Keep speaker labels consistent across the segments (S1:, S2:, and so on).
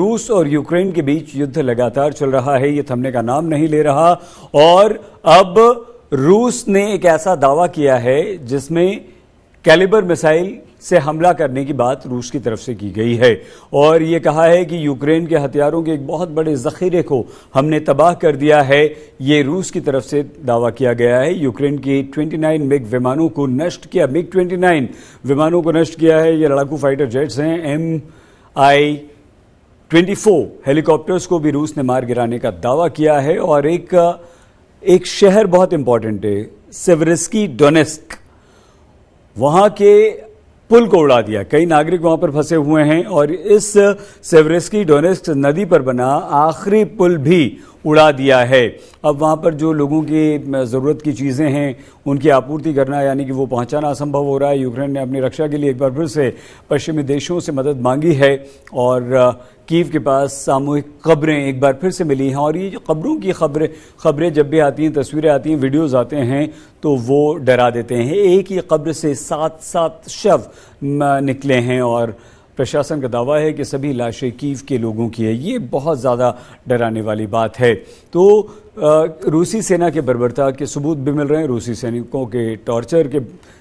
S1: रूस और यूक्रेन के बीच युद्ध लगातार चल रहा है, ये थमने का नाम नहीं ले रहा। और अब रूस ने एक ऐसा दावा किया है जिसमें कैलिबर मिसाइल से हमला करने की बात रूस की तरफ से की गई है और ये कहा है कि यूक्रेन के हथियारों के एक बहुत बड़े जखीरे को हमने तबाह कर दिया है। ये रूस की तरफ से दावा किया गया है। यूक्रेन की 29 मिग विमानों को नष्ट किया, मिग 29 विमानों को नष्ट किया है। ये लड़ाकू फाइटर जेट्स हैं। Mi-24 हेलीकॉप्टर्स को भी रूस ने मार गिराने का दावा किया है। और एक शहर बहुत इंपॉर्टेंट है, सेवरिस्की डोनेस्क, वहां के पुल को उड़ा दिया। कई नागरिक वहां पर फंसे हुए हैं और इस सेवरिस्की डोनेस्क नदी पर बना आखिरी पुल भी उड़ा दिया है। अब वहां पर जो लोगों की ज़रूरत की चीज़ें हैं उनकी आपूर्ति करना, यानी कि वो पहुंचाना असंभव हो रहा है। यूक्रेन ने अपनी रक्षा के लिए एक बार फिर से पश्चिमी देशों से मदद मांगी है और कीव के पास सामूहिक कब्रें एक बार फिर से मिली हैं। और ये जो कब्रों की खबरें जब भी आती हैं, तस्वीरें आती हैं, वीडियोज़ आते हैं, तो वो डरा देते हैं। एक ही कब्र से 7 शव निकले हैं और प्रशासन का दावा है कि सभी लाशें कीव के लोगों की है। ये बहुत ज़्यादा डराने वाली बात है। तो रूसी सेना के बर्बरता के सबूत भी मिल रहे हैं, रूसी सैनिकों के टॉर्चर के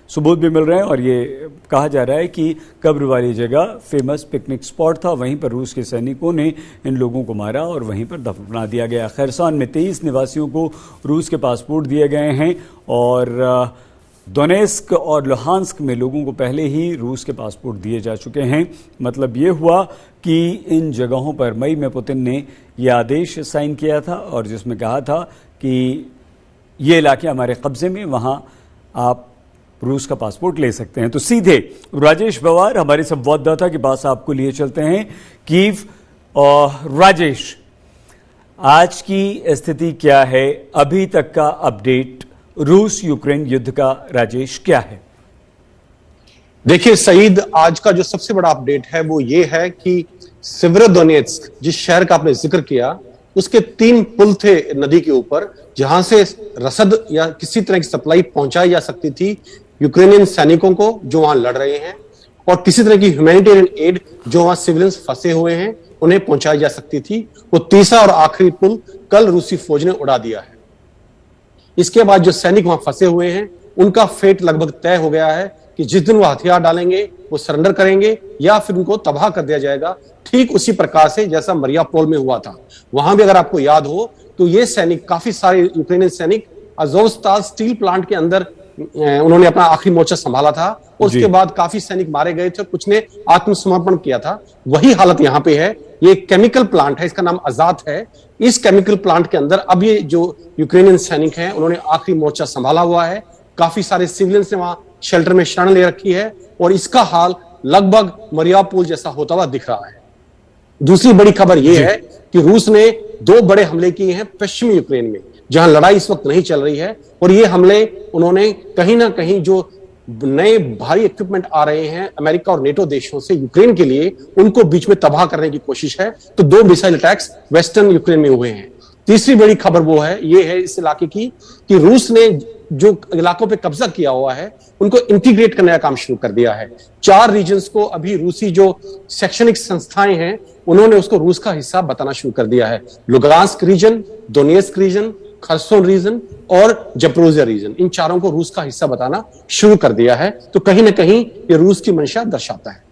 S1: सबूत भी मिल रहे हैं और ये कहा जा रहा है कि कब्र वाली जगह फेमस पिकनिक स्पॉट था, वहीं पर रूस के सैनिकों ने इन लोगों को मारा और वहीं पर दफना दिया गया। खैरसान में 23 निवासियों को रूस के पासपोर्ट दिए गए हैं और दोनेस्क और लुहांस्क में लोगों को पहले ही रूस के पासपोर्ट दिए जा चुके हैं। मतलब ये हुआ कि इन जगहों पर मई में पुतिन ने यह आदेश साइन किया था और जिसमें कहा था कि ये इलाके हमारे कब्जे में, वहां आप रूस का पासपोर्ट ले सकते हैं। तो सीधे राजेश पवार हमारे संवाददाता के पास आपको लिए चलते हैं कीव। और राजेश, आज की स्थिति क्या है, अभी तक का अपडेट रूस यूक्रेन युद्ध का राजेश क्या है?
S2: देखिए सईद, आज का जो सबसे बड़ा अपडेट है वो ये है कि सेवेरोडोनेत्स्क, जिस शहर का आपने जिक्र किया, उसके 3 पुल थे नदी के ऊपर जहां से रसद या किसी तरह की सप्लाई पहुंचाई जा सकती थी यूक्रेनियन सैनिकों को जो वहां लड़ रहे हैं, और किसी तरह की ह्यूमैनिटेरियन एड जो वहां सिविलियंस फंसे हुए हैं उन्हें पहुंचाई जा सकती थी। वो तीसरा और आखिरी पुल कल रूसी फौज ने उड़ा दिया है। इसके बाद जो सैनिक वहां फंसे हुए हैं उनका फेट लगभग तय हो गया है कि जिस दिन वो हथियार डालेंगे वो सरेंडर करेंगे या फिर उनको तबाह कर दिया जाएगा, ठीक उसी प्रकार से जैसा मरियापोल में हुआ था। वहां भी अगर आपको याद हो तो ये सैनिक, काफी सारे यूक्रेनियन सैनिक अज़ोवस्ताल स्टील प्लांट के अंदर उन्होंने अपना आखिरी मोर्चा संभाला था और उसके बाद काफी सैनिक मारे गए थे, कुछ ने आत्मसमर्पण किया था। वही हालत यहां पे है। ये केमिकल प्लांट है, इसका नाम अजात है। इस केमिकल प्लांट के अंदर अब ये जो यूक्रेनियन सैनिक हैं उन्होंने आखिरी मोर्चा संभाला हुआ है। काफी सारे सिविलियंस ने वहां शेल्टर में शरण ले रखी है और इसका हाल लगभग मरियापोल जैसा होता हुआ दिख रहा है। दूसरी बड़ी खबर यह है कि रूस ने 2 बड़े हमले किए हैं पश्चिमी यूक्रेन में, जहां लड़ाई इस वक्त नहीं चल रही है। और ये हमले उन्होंने कहीं ना कहीं जो नए भारी इक्विपमेंट आ रहे हैं अमेरिका और नेटो देशों से यूक्रेन के लिए, उनको बीच में तबाह करने की कोशिश है। तो 2 मिसाइल अटैक्स वेस्टर्न यूक्रेन में हुए हैं। तीसरी बड़ी खबर वो है, ये है इस इलाके की कि रूस ने जो इलाकों पे कब्जा किया हुआ है उनको इंटीग्रेट करने का काम शुरू कर दिया है। 4 रीजन्स को अभी रूसी जो शैक्षणिक संस्थाएं हैं उन्होंने उसको रूस का हिस्सा बताना शुरू कर दिया है। Luhansk region, Donetsk region, Kherson region और जपोरिजिया रीजन, इन चारों को रूस का हिस्सा बताना शुरू कर दिया है। तो कहीं ना कहीं ये रूस की मंशा दर्शाता है।